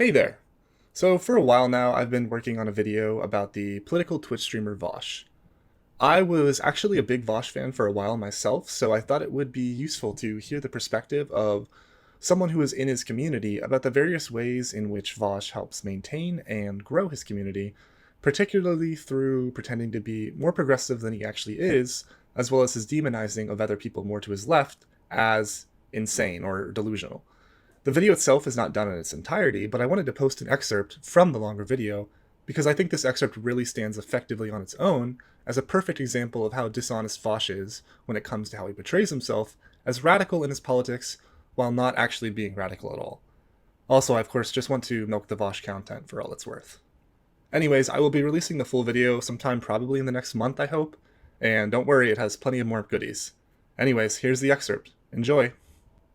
Hey there! So for a while now, I've been working on a video about the political Twitch streamer Vaush. I was actually a big Vaush fan for a while myself, so I thought it would be useful to hear the perspective of someone who is in his community about the various ways in which Vaush helps maintain and grow his community, particularly through pretending to be more progressive than he actually is, as well as his demonizing of other people more to his left as insane or delusional. The video itself is not done in its entirety, but I wanted to post an excerpt from the longer video because I think this excerpt really stands effectively on its own as a perfect example of how dishonest Vaush is when it comes to how he portrays himself as radical in his politics while not actually being radical at all. Also, I of course just want to milk the Vaush content for all it's worth. Anyways, I will be releasing the full video sometime probably in the next month, I hope, and don't worry, it has plenty of more goodies. Anyways, here's the excerpt. Enjoy!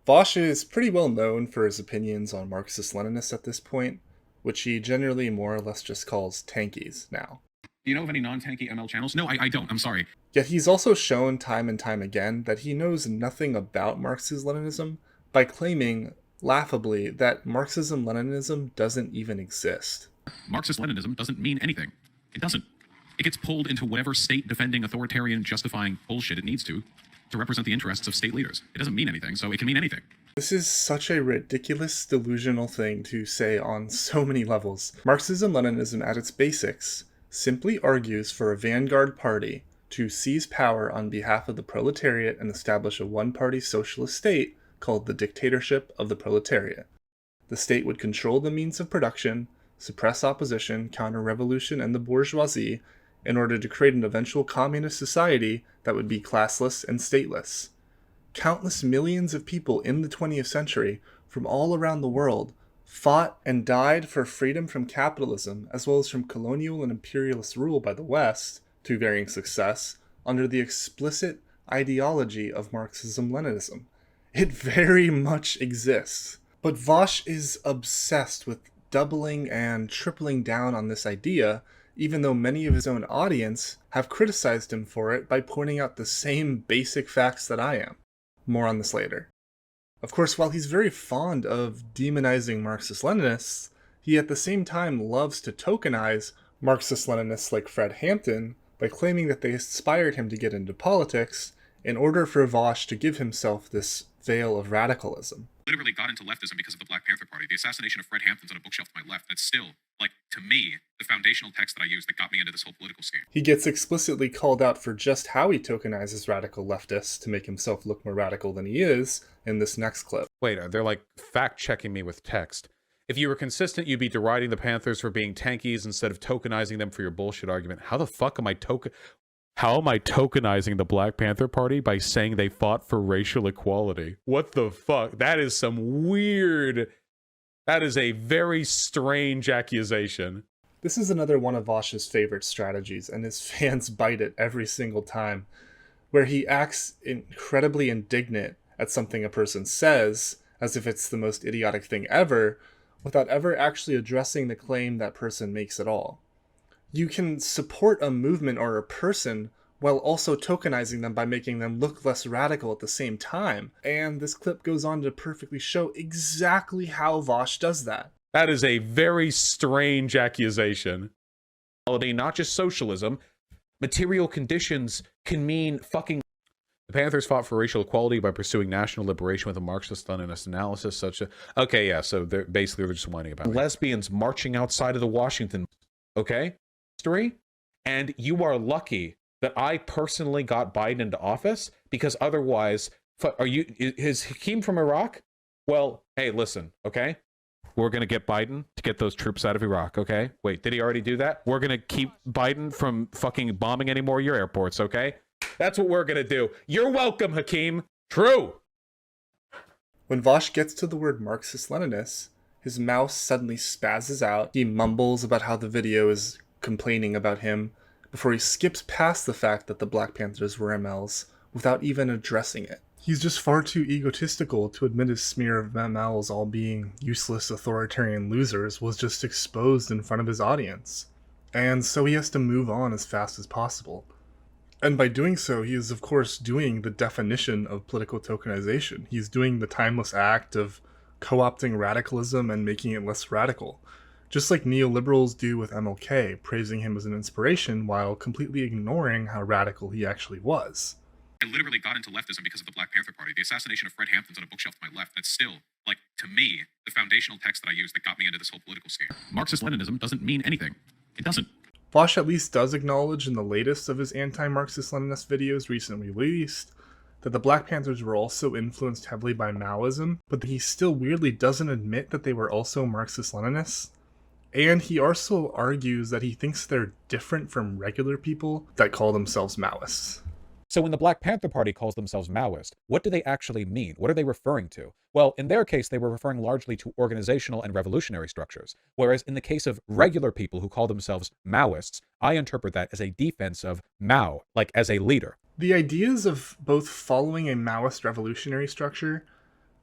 Vaush is pretty well known for his opinions on Marxist Leninists at this point, which he generally more or less just calls tankies now. Do you know of any non-tanky ML channels? No, I don't. I'm sorry. Yet he's also shown time and time again that he knows nothing about Marxist Leninism by claiming, laughably, that Marxism Leninism doesn't even exist. Marxist Leninism doesn't mean anything. It doesn't. It gets pulled into whatever state-defending, authoritarian, justifying bullshit it needs to represent the interests of state leaders. It doesn't mean anything, so it can mean anything. This is such a ridiculous, delusional thing to say on so many levels. Marxism Leninism at its basics simply argues for a vanguard party to seize power on behalf of the proletariat and establish a one-party socialist state called the dictatorship of the proletariat. The state would control the means of production, suppress opposition, counter revolution, and the bourgeoisie in order to create an eventual communist society that would be classless and stateless. Countless millions of people in the 20th century from all around the world fought and died for freedom from capitalism as well as from colonial and imperialist rule by the West, to varying success, under the explicit ideology of Marxism Leninism. It very much exists. But Vaush is obsessed with doubling and tripling down on this idea, even though many of his own audience have criticized him for it by pointing out the same basic facts that I am. More on this later. Of course, while he's very fond of demonizing Marxist-Leninists, he at the same time loves to tokenize Marxist-Leninists like Fred Hampton by claiming that they inspired him to get into politics in order for Vaush to give himself this veil of radicalism. Literally got into leftism because of the Black Panther Party. The assassination of Fred Hampton's on a bookshelf to my left. That's still, to me, the foundational text that I use that got me into this whole political scheme. He gets explicitly called out for just how he tokenizes radical leftists to make himself look more radical than he is in this next clip. Wait, they're fact-checking me with text. If you were consistent, you'd be deriding the Panthers for being tankies instead of tokenizing them for your bullshit argument. How the fuck am I tokenizing the Black Panther Party by saying they fought for racial equality? What the fuck? That is some weird... That is a very strange accusation. This is another one of Vaush's favorite strategies, and his fans bite it every single time, where he acts incredibly indignant at something a person says, as if it's the most idiotic thing ever, without ever actually addressing the claim that person makes at all. You can support a movement or a person while also tokenizing them by making them look less radical at the same time. And this clip goes on to perfectly show exactly how Vaush does that. That is a very strange accusation. Not just socialism. Material conditions can mean fucking... The Panthers fought for racial equality by pursuing national liberation with a Marxist-Leninist analysis such a... Okay, yeah, so they're just whining about lesbians marching outside of the Washington... Okay? And you are lucky that I personally got Biden into office, because otherwise, is Hakeem from Iraq? Well, hey, listen, okay? We're going to get Biden to get those troops out of Iraq, okay? Wait, did he already do that? We're going to keep Biden from fucking bombing any more of your airports, okay? That's what we're going to do. You're welcome, Hakeem. True. When Vaush gets to the word Marxist-Leninist, his mouth suddenly spazzes out. He mumbles about how the video is complaining about him, before he skips past the fact that the Black Panthers were MLs without even addressing it. He's just far too egotistical to admit his smear of MLs all being useless authoritarian losers was just exposed in front of his audience. And so he has to move on as fast as possible. And by doing so, he is of course doing the definition of political tokenization. He's doing the timeless act of co-opting radicalism and making it less radical, just like neoliberals do with MLK, praising him as an inspiration while completely ignoring how radical he actually was. I literally got into leftism because of the Black Panther Party. The assassination of Fred Hampton's on a bookshelf to my left. That's still, like, to me, the foundational text that I use that got me into this whole political scheme. Marxist Leninism doesn't mean anything. It doesn't. Vaush at least does acknowledge in the latest of his anti-Marxist Leninist videos recently released that the Black Panthers were also influenced heavily by Maoism, but he still weirdly doesn't admit that they were also Marxist Leninists. And he also argues that he thinks they're different from regular people that call themselves Maoists. So when the Black Panther Party calls themselves Maoist, what do they actually mean? What are they referring to? Well, in their case, they were referring largely to organizational and revolutionary structures. Whereas in the case of regular people who call themselves Maoists, I interpret that as a defense of Mao, like as a leader. The ideas of both following a Maoist revolutionary structure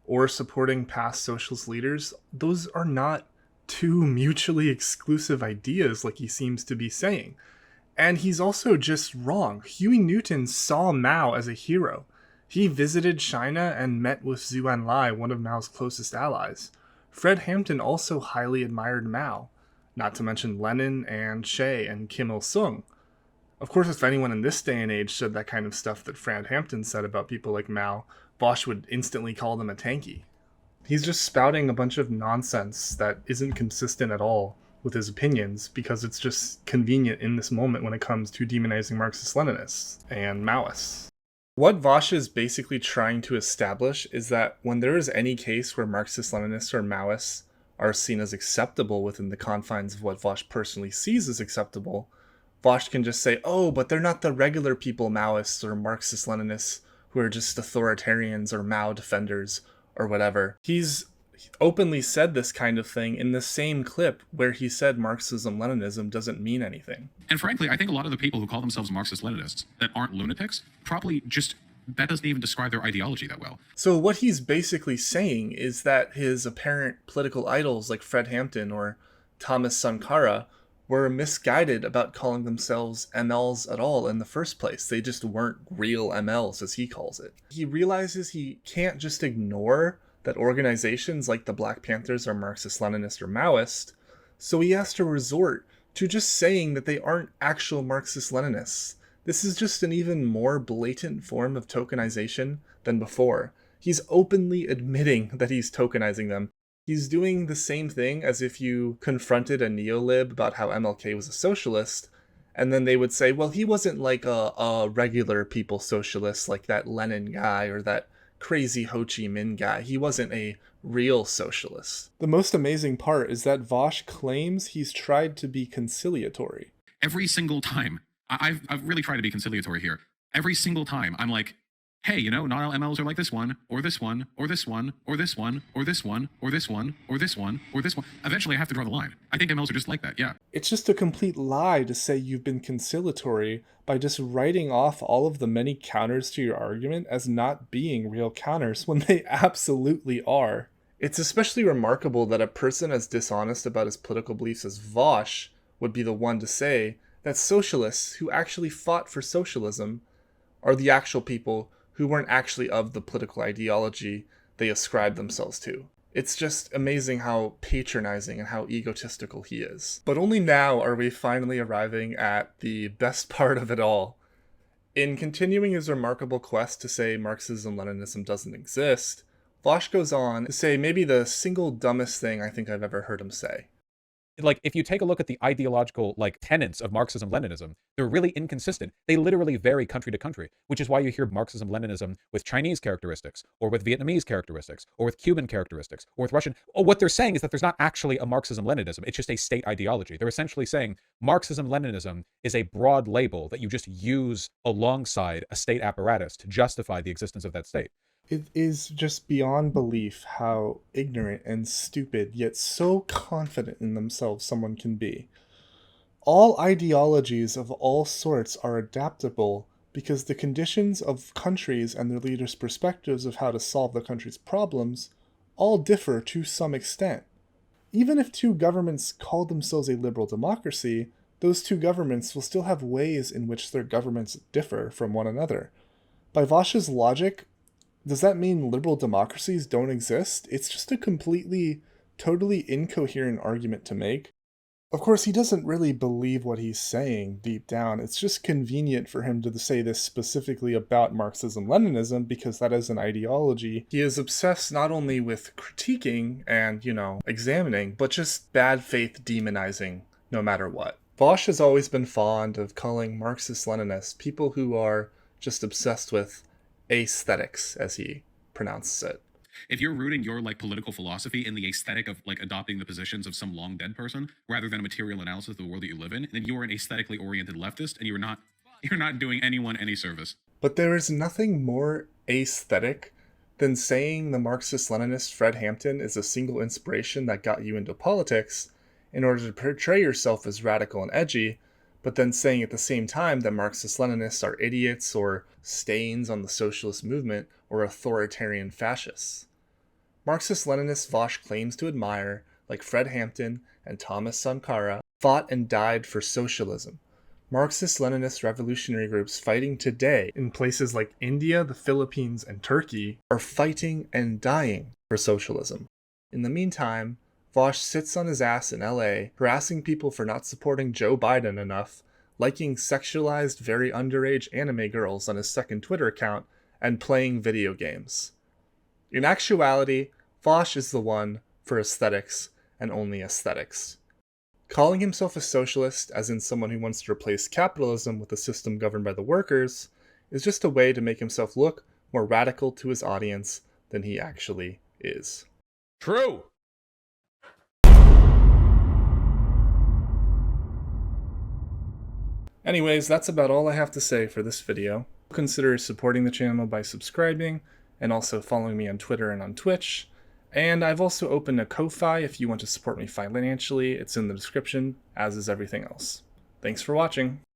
or supporting past socialist leaders, those are not two mutually exclusive ideas like he seems to be saying. And he's also just wrong. Huey Newton saw Mao as a hero. He visited China and met with Zhu Enlai, one of Mao's closest allies. Fred Hampton also highly admired Mao, not to mention Lenin and Che and Kim Il-sung. Of course, if anyone in this day and age said that kind of stuff that Fred Hampton said about people like Mao, Vaush would instantly call them a tanky. He's just spouting a bunch of nonsense that isn't consistent at all with his opinions because it's just convenient in this moment when it comes to demonizing Marxist-Leninists and Maoists. What Vaush is basically trying to establish is that when there is any case where Marxist-Leninists or Maoists are seen as acceptable within the confines of what Vaush personally sees as acceptable, Vaush can just say, oh, but they're not the regular people Maoists or Marxist-Leninists who are just authoritarians or Mao defenders or whatever. He's openly said this kind of thing in the same clip where he said Marxism Leninism doesn't mean anything. And frankly, I think a lot of the people who call themselves Marxist-Leninists that aren't lunatics probably just, that doesn't even describe their ideology that well. So what he's basically saying is that his apparent political idols like Fred Hampton or Thomas Sankara were misguided about calling themselves MLs at all in the first place. They just weren't real MLs, as he calls it. He realizes he can't just ignore that organizations like the Black Panthers are Marxist-Leninist or Maoist, so he has to resort to just saying that they aren't actual Marxist-Leninists. This is just an even more blatant form of tokenization than before. He's openly admitting that he's tokenizing them. He's doing the same thing as if you confronted a neolib about how MLK was a socialist, and then they would say, well, he wasn't like a regular people socialist like that Lenin guy or that crazy Ho Chi Minh guy. He wasn't a real socialist. The most amazing part is that Vaush claims he's tried to be conciliatory. Every single time, I've really tried to be conciliatory here. Every single time, I'm like, hey, you know, not all MLs are like this one, or this one, or this one, or this one, or this one, or this one, or this one, or this one. Eventually, I have to draw the line. I think MLs are just like that, yeah. It's just a complete lie to say you've been conciliatory by just writing off all of the many counters to your argument as not being real counters when they absolutely are. It's especially remarkable that a person as dishonest about his political beliefs as Vaush would be the one to say that socialists who actually fought for socialism are the actual people who weren't actually of the political ideology they ascribe themselves to. It's just amazing how patronizing and how egotistical he is. But only now are we finally arriving at the best part of it all. In continuing his remarkable quest to say Marxism Leninism doesn't exist, Vaush goes on to say maybe the single dumbest thing I think I've ever heard him say. Like, if you take a look at the ideological, like, tenets of Marxism Leninism, they're really inconsistent. They literally vary country to country, which is why you hear Marxism Leninism with Chinese characteristics, or with Vietnamese characteristics, or with Cuban characteristics, or with Russian. Oh, what they're saying is that there's not actually a Marxism Leninism. It's just a state ideology. They're essentially saying Marxism Leninism is a broad label that you just use alongside a state apparatus to justify the existence of that state. It is just beyond belief how ignorant and stupid, yet so confident in themselves someone can be. All ideologies of all sorts are adaptable because the conditions of countries and their leaders' perspectives of how to solve the country's problems all differ to some extent. Even if two governments call themselves a liberal democracy, those two governments will still have ways in which their governments differ from one another. By Vaush's logic, Does that mean liberal democracies don't exist? It's just a totally incoherent argument to make. Of course, he doesn't really believe what he's saying deep down. It's just convenient for him to say this specifically about Marxism Leninism because that is an ideology he is obsessed not only with critiquing and, examining, but just bad faith demonizing no matter what. Vaush has always been fond of calling Marxist-Leninists people who are just obsessed with aesthetics, as he pronounces it. If you're rooting your political philosophy in the aesthetic of adopting the positions of some long dead person rather than a material analysis of the world that you live in, then you are an aesthetically oriented leftist, and you're not doing anyone any service. But there is nothing more aesthetic than saying the Marxist-Leninist Fred Hampton is a single inspiration that got you into politics in order to portray yourself as radical and edgy, but then saying at the same time that Marxist-Leninists are idiots or stains on the socialist movement or authoritarian fascists. Marxist-Leninists Vaush claims to admire, like Fred Hampton and Thomas Sankara, fought and died for socialism. Marxist-Leninist revolutionary groups fighting today in places like India, the Philippines, and Turkey are fighting and dying for socialism. In the meantime, Vaush sits on his ass in LA, harassing people for not supporting Joe Biden enough, liking sexualized, very underage anime girls on his second Twitter account, and playing video games. In actuality, Vaush is the one for aesthetics and only aesthetics. Calling himself a socialist, as in someone who wants to replace capitalism with a system governed by the workers, is just a way to make himself look more radical to his audience than he actually is. True. Anyways, that's about all I have to say for this video. Consider supporting the channel by subscribing and also following me on Twitter and on Twitch. And I've also opened a Ko-Fi if you want to support me financially. It's in the description, as is everything else. Thanks for watching.